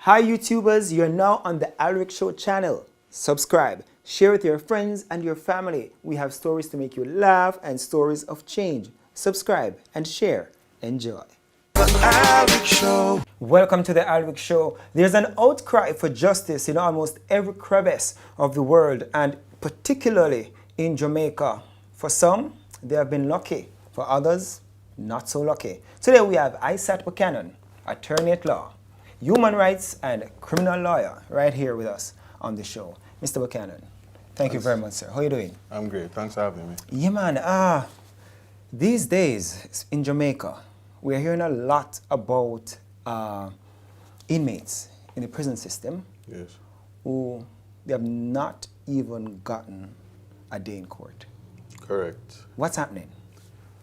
Hi YouTubers, you're now on the Alric Show channel. Subscribe, share with your friends and your family. We have stories to make you laugh and stories of change. Subscribe and share. Enjoy. Alric Show. Welcome to the Alric Show. There's an outcry for justice in almost every crevice of the world, and particularly in Jamaica. For some, they have been lucky. For others, not so lucky. Today we have Isat Buchanan, attorney at law, human rights and criminal lawyer, right here with us on the show. Mr. Buchanan, thank you very much, sir. How are you doing? I'm great. Thanks for having me. Yeah, man. These days in Jamaica, we're hearing a lot about inmates in the prison system who they have not even gotten a day in court. Correct. What's happening?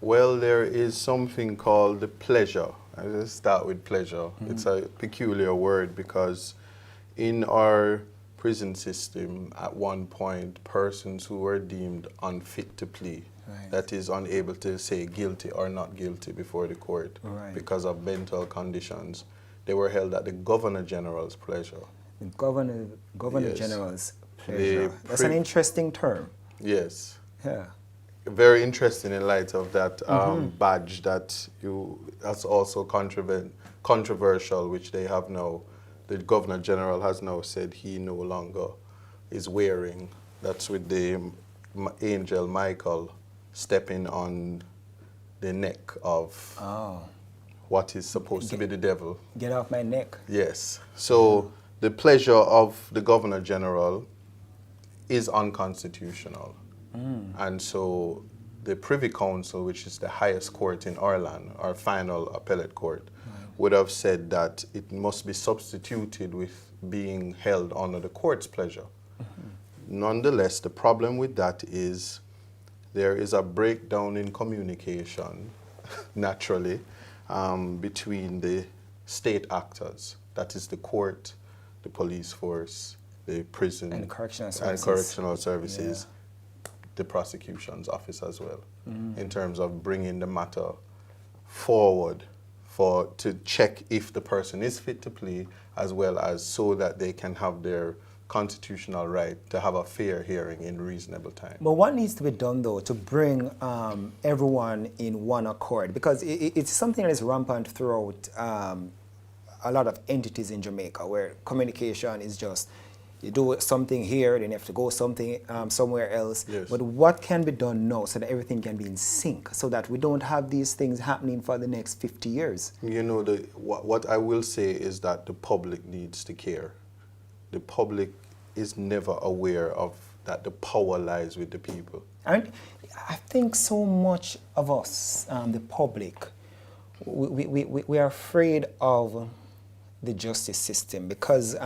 Well, there is something called the pleasure. I'll start with pleasure. It's a peculiar word because in our prison system, at one point, persons who were deemed unfit to plea, that is, unable to say guilty or not guilty before the court because of mental conditions, they were held at the Governor General's pleasure. The Governor General's pleasure. That's an interesting term. Yes. Yeah. Very interesting in light of that badge that's also controversial, which they have now. The Governor General has now said he no longer is wearing. That's with the angel Michael stepping on the neck of what is supposed to be the devil. Get off my neck. Yes. So the pleasure of the Governor General is unconstitutional. And so the Privy Council, which is the highest court in Ireland, our final appellate court, would have said that it must be substituted with being held under the court's pleasure. Nonetheless, the problem with that is there is a breakdown in communication, naturally, between the state actors, that is the court, the police force, the prison, and correctional services. The prosecution's office as well, in terms of bringing the matter forward to check if the person is fit to plea, as well as so that they can have their constitutional right to have a fair hearing in reasonable time. But what needs to be done, though, to bring everyone in one accord? Because it's something that is rampant throughout a lot of entities in Jamaica, where communication is just, you do something here, then you have to go somewhere else. Yes. But what can be done now so that everything can be in sync, so that we don't have these things happening for the next 50 years? You know, what I will say is that the public needs to care. The public is never aware of that the power lies with the people. And I think so much of us, the public, we are afraid of the justice system because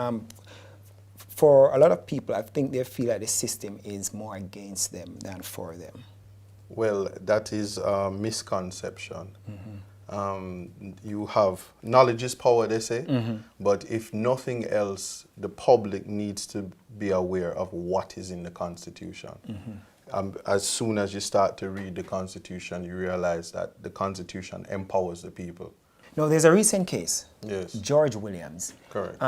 for a lot of people, I think they feel that the system is more against them than for them. Well, that is a misconception. You have, knowledge is power, they say, but if nothing else, the public needs to be aware of what is in the Constitution. As soon as you start to read the Constitution, you realize that the Constitution empowers the people. No, there's a recent case. Yes. George Williams. Correct.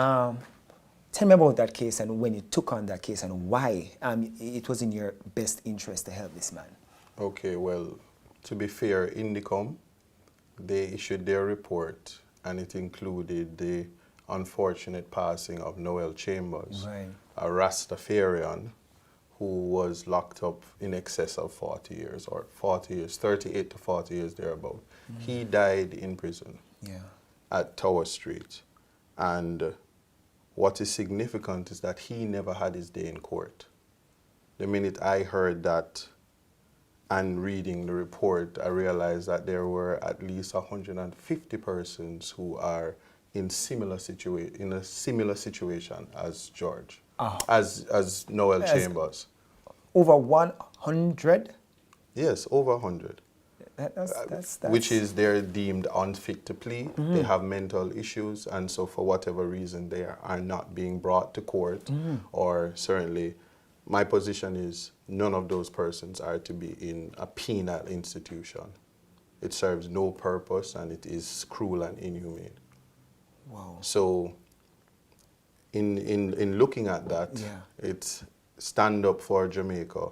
Tell me about that case and when you took on that case and why it was in your best interest to help this man. Okay, well, to be fair, Indicom, they issued their report and it included the unfortunate passing of Noel Chambers, a Rastafarian who was locked up in excess of 40 years, or 40 years, 38 to 40 years thereabout. He died in prison at Tower Street. And what is significant is that he never had his day in court. The minute I heard that and reading the report, I realized that there were at least 150 persons who are in a similar situation as George, as Noel Chambers. Over 100? Yes, over 100. That's which is they're deemed unfit to plea. They have mental issues, and so for whatever reason they are not being brought to court, or certainly my position is none of those persons are to be in a penal institution. It serves no purpose and it is cruel and inhumane. Wow. So in looking at that, it's Stand Up for Jamaica,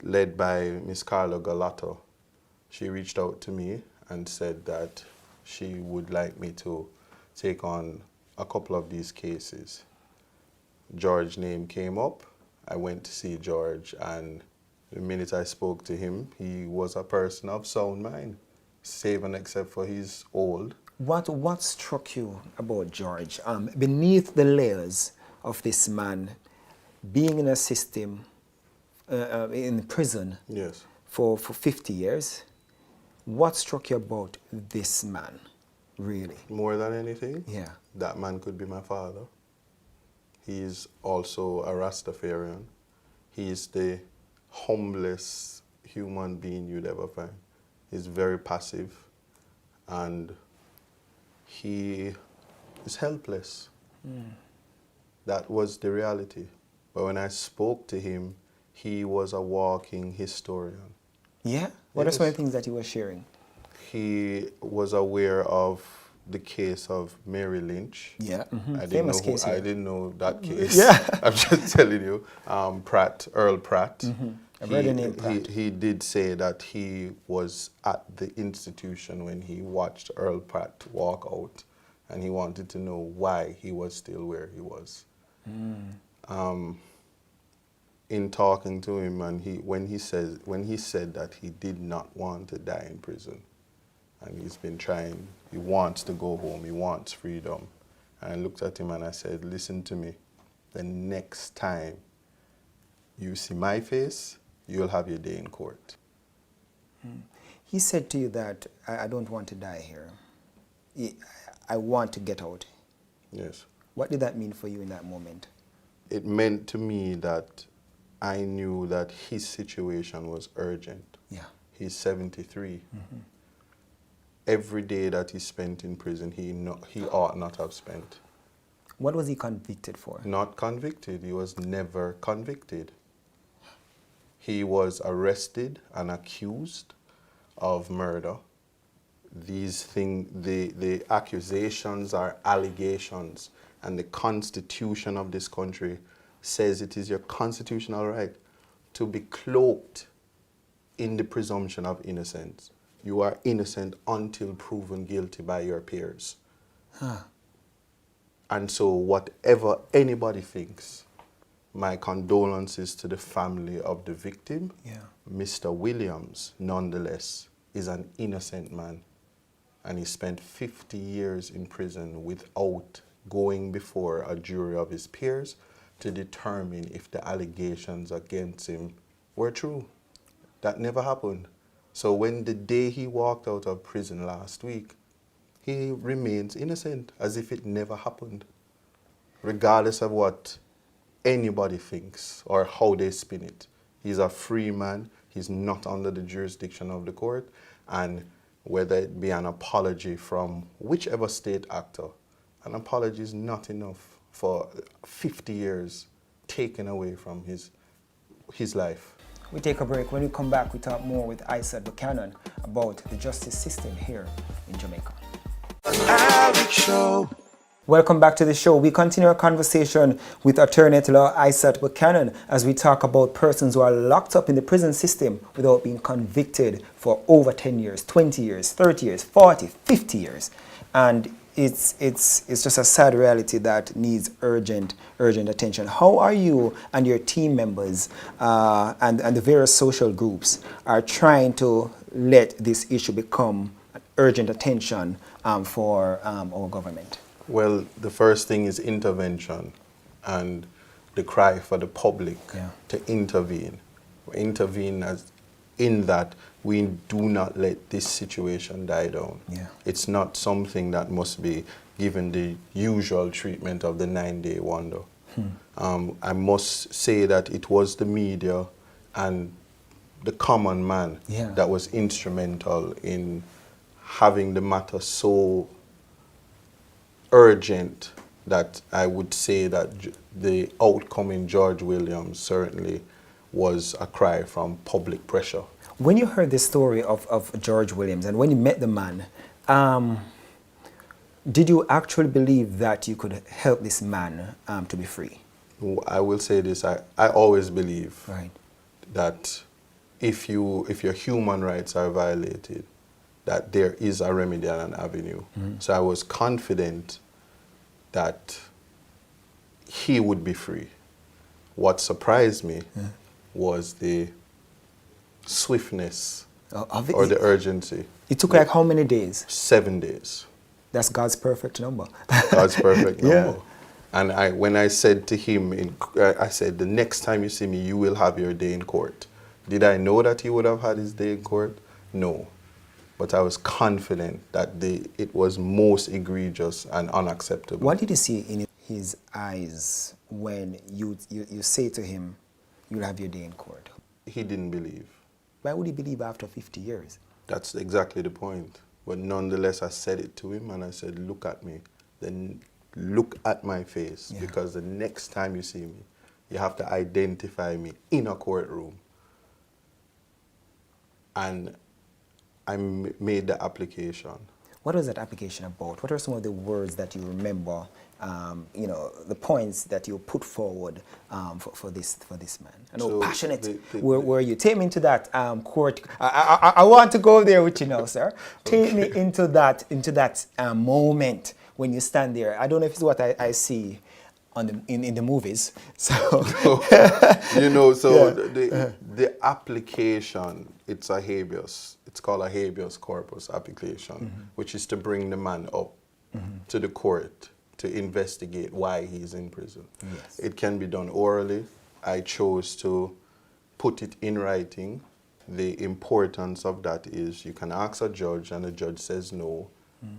led by Miss Carla Galato. She reached out to me and said that she would like me to take on a couple of these cases. George's name came up. I went to see George, and the minute I spoke to him, he was a person of sound mind, save and except for he's old. What struck you about George? Beneath the layers of this man, being in a system, in prison for 50 years, what struck you about this man, really? More than anything? Yeah. That man could be my father. He's also a Rastafarian. He's the humblest human being you'd ever find. He's very passive, and he is helpless. That was the reality. But when I spoke to him, he was a walking historian. Yeah? What are some of the things that he was sharing? He was aware of the case of Mary Lynch. Yeah. Famous case. I didn't know that case. Yeah. I'm just telling you. Earl Pratt. I've heard the name Pratt. He did say that he was at the institution when he watched Earl Pratt walk out, and he wanted to know why he was still where he was. In talking to him, and when he said that he did not want to die in prison, and he's been trying, he wants to go home, he wants freedom. And I looked at him and I said, listen to me, the next time you see my face, you'll have your day in court. He said to you that, I don't want to die here. I want to get out. Yes. What did that mean for you in that moment? It meant to me that I knew that his situation was urgent. Yeah. He's 73. Every day that he spent in prison, he ought not have spent. What was he convicted for? Not convicted. He was never convicted. He was arrested and accused of murder. These things, the accusations are allegations, and the Constitution of this country says it is your constitutional right to be cloaked in the presumption of innocence. You are innocent until proven guilty by your peers. And so whatever anybody thinks, my condolences to the family of the victim. Mr. Williams, nonetheless, is an innocent man. And he spent 50 years in prison without going before a jury of his peers to determine if the allegations against him were true. That never happened. So when the day he walked out of prison last week, he remains innocent, as if it never happened, regardless of what anybody thinks or how they spin it. He's a free man. He's not under the jurisdiction of the court. And whether it be an apology from whichever state actor, an apology is not enough for 50 years taken away from his life. We take a break. When we come back, we talk more with Isat Buchanan about the justice system here in Jamaica. Welcome back to the show. We continue our conversation with attorney at law Isat Buchanan as we talk about persons who are locked up in the prison system without being convicted for over 10 years, 20 years, 30 years, 40, 50 years. And it's just a sad reality that needs urgent attention. How are you and your team members and the various social groups are trying to let this issue become urgent attention for our government? Well, the first thing is intervention and the cry for the public to intervene. Intervene as in that we do not let this situation die down. It's not something that must be given the usual treatment of the 9-day wonder. I must say that it was the media and the common man that was instrumental in having the matter so urgent that I would say that the outcome in George Williams certainly was a cry from public pressure. When you heard the story of George Williams and when you met the man, Did you actually believe that you could help this man to be free? I will say this, I always believe Right. that if your human rights are violated, that there is a remedy and an avenue. So I was confident that he would be free. What surprised me was the swiftness or the urgency. It took like how many days? 7 days. That's God's perfect number. God's perfect number. Yeah. And when I said to him, I said, the next time you see me, you will have your day in court. Did I know that he would have had his day in court? No. But I was confident that it was most egregious and unacceptable. What did you see in his eyes when you say to him, you'll have your day in court? He didn't believe. Why would he believe after 50 years? That's exactly the point. But nonetheless, I said it to him and I said, look at me. Then look at my face, because the next time you see me, you have to identify me in a courtroom. And I made the application. What was that application about? What are some of the words that you remember, the points that you put forward for this man? I know, so passionate were you? Take me into that court. I want to go there with you now, sir. Take me into that moment when you stand there. I don't know if it's what I see in the movies. So the application, it's a habeas. It's called a habeas corpus application, which is to bring the man up to the court to investigate why he's in prison. Yes. It can be done orally. I chose to put it in writing. The importance of that is you can ask a judge and the judge says no.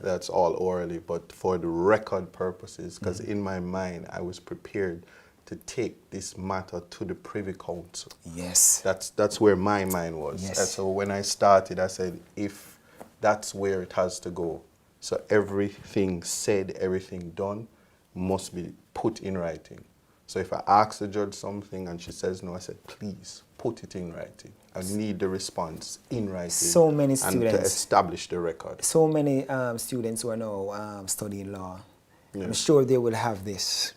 That's all orally, but for the record purposes, because in my mind I was prepared to take this matter to the Privy Council. Yes. That's where my mind was. Yes. And so when I started, I said, if that's where it has to go, so everything said, everything done must be put in writing. So if I ask the judge something and she says no, I said, please put it in writing. I need the response in writing. So many students. And to establish the record. So many students who are now studying law. Yeah. I'm sure they will have this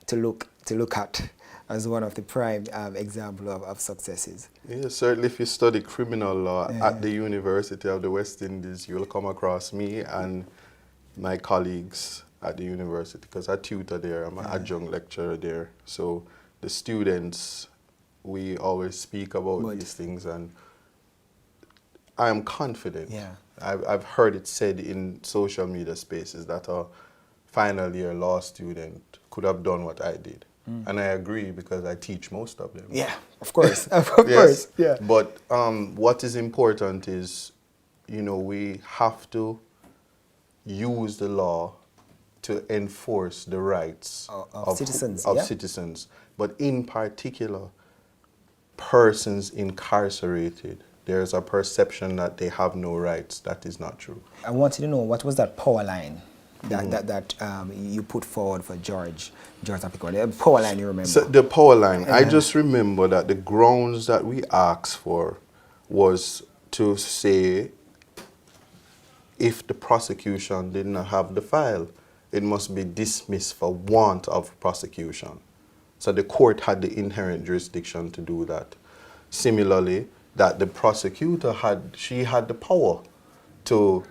to look at as one of the prime example of successes. Yeah, certainly if you study criminal law at the University of the West Indies, you'll come across me and my colleagues at the university, because I tutor there, I'm an adjunct lecturer there. So the students, we always speak about these things, and I am confident. Yeah. I've heard it said in social media spaces that a final year law student could have done what I did. And I agree, because I teach most of them. Yeah, of course, of course, yeah. But what is important is, we have to use the law to enforce the rights of citizens. Citizens. But in particular, persons incarcerated, there's a perception that they have no rights. That is not true. I wanted to know, what was that power line that you put forward for George Apicor? The power line, you remember? So the power line, I just remember that the grounds that we asked for was to say, if the prosecution did not have the file, it must be dismissed for want of prosecution. So the court had the inherent jurisdiction to do that. Similarly, that the prosecutor had the power to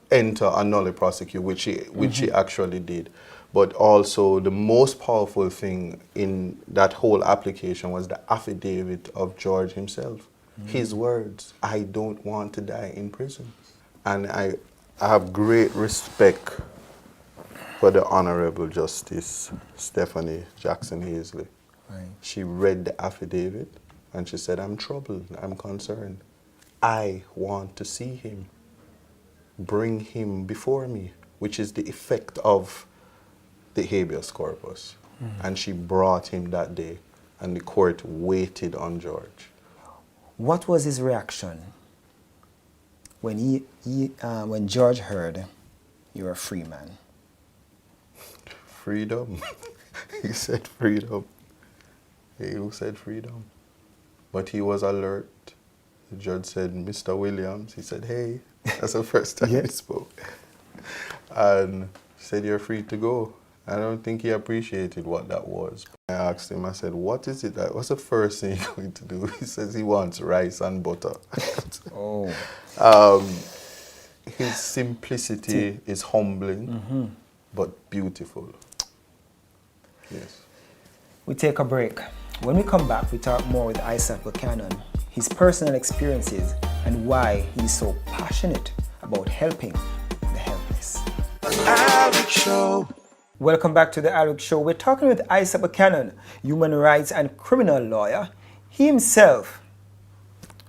enter a null prosecute, which she actually did. But also the most powerful thing in that whole application was the affidavit of George himself. His words, I don't want to die in prison. And I have great respect for the Honorable Justice Stephanie Jackson Hazley. Right. She read the affidavit and she said, I'm troubled, I'm concerned. I want to see him. Bring him before me, which is the effect of the habeas corpus. And she brought him that day, and the court waited on George. What was his reaction when when George heard you're a free man? Freedom. He said freedom. He said freedom. But he was alert. The judge said, Mr. Williams. He said, hey. That's the first time he spoke. and said, "You're free to go." I don't think he appreciated what that was. I asked him, I said, "What is it what's the first thing you're going to do?" He says he wants rice and butter. Oh. His simplicity is humbling, but beautiful. Yes. We take a break. When we come back, we talk more with Isat Buchanan, his personal experiences, and why he's so passionate about helping the helpless. Alex Show. Welcome back to the Alex Show. We're talking with Isat Buchanan, human rights and criminal lawyer. He himself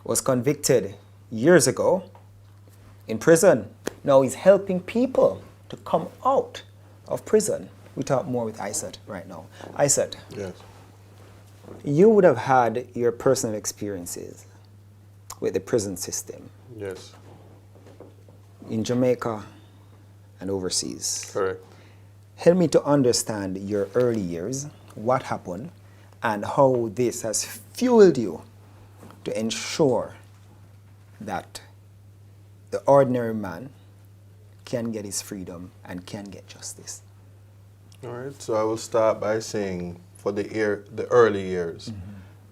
was convicted years ago in prison. Now he's helping people to come out of prison. We talk more with Isat right now. Isat, Yes. you would have had your personal experiences with the prison system Yes. in Jamaica and overseas. Correct. Help me to understand your early years, what happened, and how this has fueled you to ensure that the ordinary man can get his freedom and can get justice. All right. So I will start by saying, for the early years,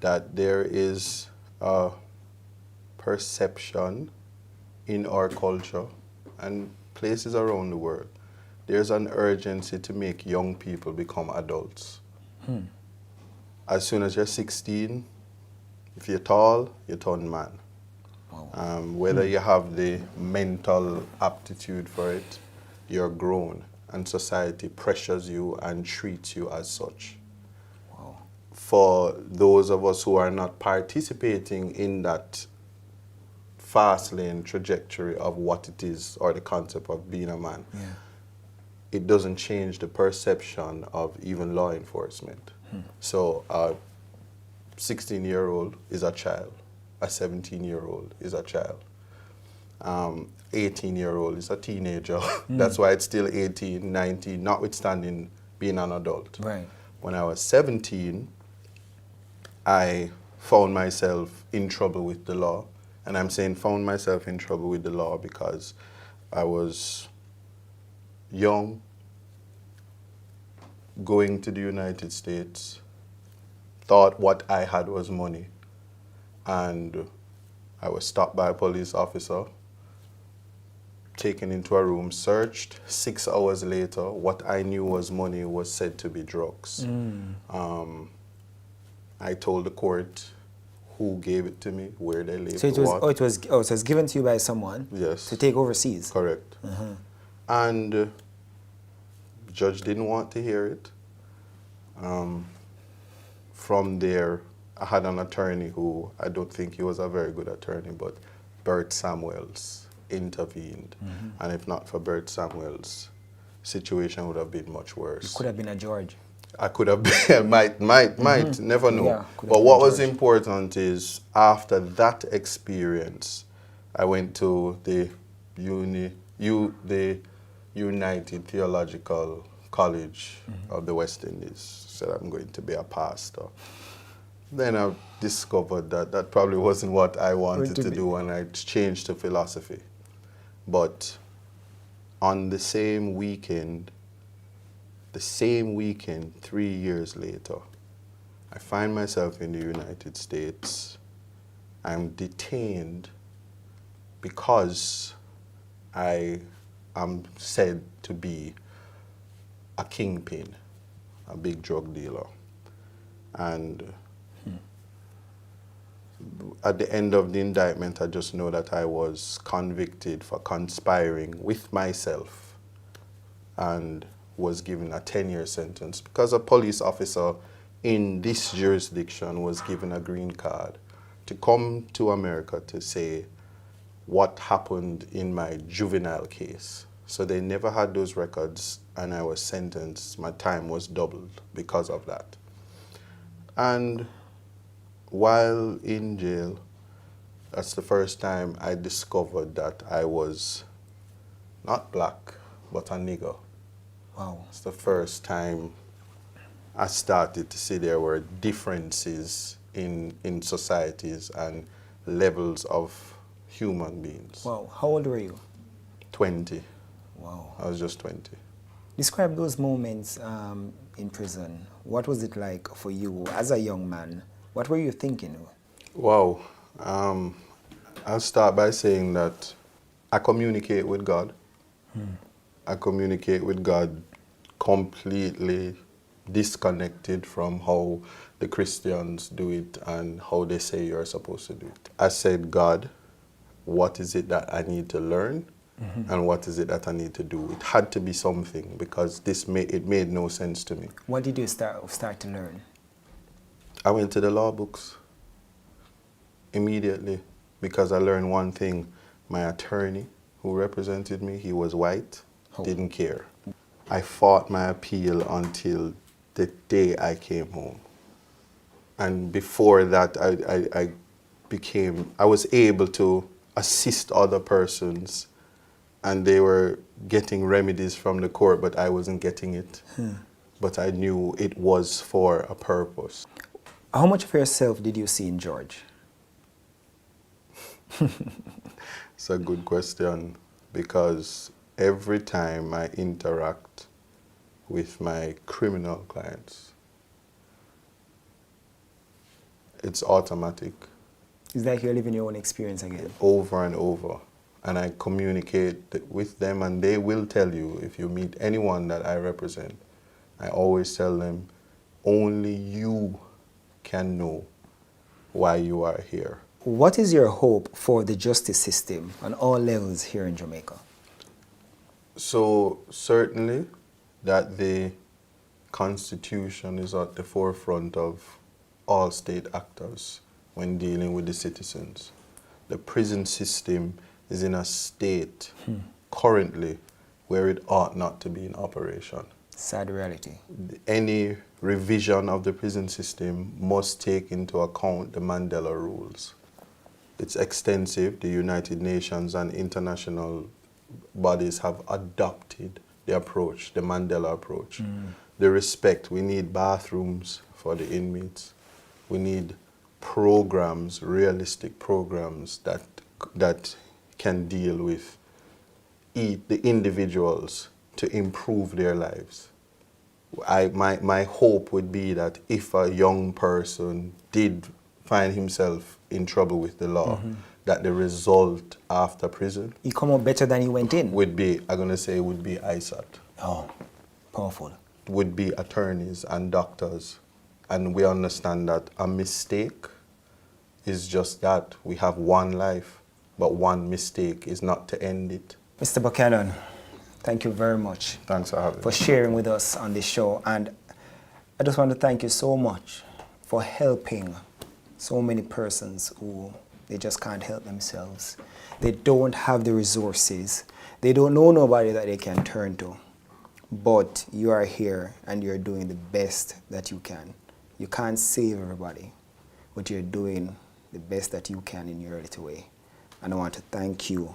that there is a perception in our culture and places around the world. There's an urgency to make young people become adults. As soon as you're 16, if you're tall, you turn man. Wow. Whether you have the mental aptitude for it, you're grown, and society pressures you and treats you as such. Wow. For those of us who are not participating in that fast lane trajectory of what it is, or the concept of being a man, Yeah. it doesn't change the perception of even law enforcement. So a 16-year-old is a child, a 17-year-old is a child, 18-year-old is a teenager. That's why it's still 18, 19, notwithstanding being an adult. Right. When I was 17, I found myself in trouble with the law. And I'm saying found myself in trouble with the law because I was young, going to the United States, thought what I had was money, and I was stopped by a police officer, taken into a room, searched. 6 hours later, what I knew was money was said to be drugs. I told the court who gave it to me, where they lived, So it was given to you by someone Yes. to take overseas. Correct. And the judge didn't want to hear it. From there, I had an attorney who, I don't think he was a very good attorney, but Bert Samuels intervened. And if not for Bert Samuels, situation would have been much worse. Could have been a George. I could have been, might, never know. Yeah, could have But been what was George. important is, after that experience, I went to the United Theological College of the West Indies. Said I'm going to be a pastor. Then I discovered that that probably wasn't what I wanted to do, and I changed to philosophy. But on the same weekend, 3 years later, I find myself in the United States. I'm detained because I am said to be a kingpin, a big drug dealer. And at the end of the indictment, I just know that I was convicted for conspiring with myself and was given a 10-year sentence because a police officer in this jurisdiction was given a green card to come to America to say what happened in my juvenile case. So they never had those records, and I was sentenced. My time was doubled because of that. And while in jail, that's the first time I discovered that I was not black, but a nigger. Wow. It's the first time I started to see there were differences in societies and levels of human beings. Wow. How old were you? 20. Wow. Wow. I was just 20. Describe those moments in prison. What was it like for you as a young man? What were you thinking? Wow. I'll start by saying that I communicate with God. I communicate with God completely disconnected from how the Christians do it and how they say you're supposed to do it. I said, God, what is it that I need to learn? And what is it that I need to do? It had to be something because it made no sense to me. What did you start to learn? I went to the law books immediately because I learned one thing. My attorney who represented me, he was white, didn't care. I fought my appeal until the day I came home. And before that, I was able to assist other persons and they were getting remedies from the court, but I wasn't getting it. But I knew it was for a purpose. How much of yourself did you see in George? It's a good question because every time I interact with my criminal clients, it's automatic. It's like you're living your own experience again. Over and over. And I communicate with them and they will tell you, if you meet anyone that I represent, I always tell them, only you can know why you are here. What is your hope for the justice system on all levels here in Jamaica? So certainly that the Constitution is at the forefront of all state actors when dealing with the citizens. The prison system is in a state currently where it ought not to be in operation. Sad reality. Any revision of the prison system must take into account the Mandela rules. It's extensive. The United Nations and international bodies have adopted the approach, the Mandela approach. The respect. We need bathrooms for the inmates. We need programs, realistic programs that can deal with the individuals to improve their lives. My hope would be that if a young person did find himself in trouble with the law, that the result after prison... He come out better than he went in? ...would be, I'm going to say, would be ISAT. Oh, powerful. Would be attorneys and doctors. And we understand that a mistake is just that. We have one life, but one mistake is not to end it. Mr. Buchanan, thank you very much. Thanks for having me. For sharing with us on this show. And I just want to thank you so much for helping so many persons who they just can't help themselves. They don't have the resources. They don't know nobody that they can turn to. But you are here and you're doing the best that you can. You can't save everybody, but you're doing the best that you can in your little way. And I want to thank you.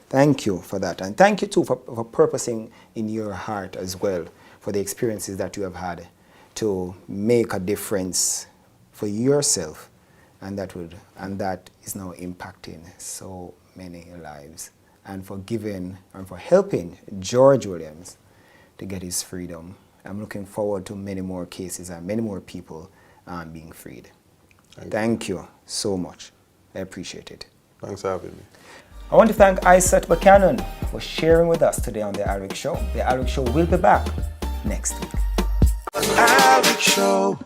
Thank you for that. And thank you too for purposing in your heart as well for the experiences that you have had to make a difference for yourself. And that is now impacting so many lives. And for giving and for helping George Williams to get his freedom. I'm looking forward to many more cases and many more people being freed. Thank you so much. I appreciate it. Thanks for having me. I want to thank Isat Buchanan for sharing with us today on The Alric Show. The Alric Show will be back next week. Alric Show.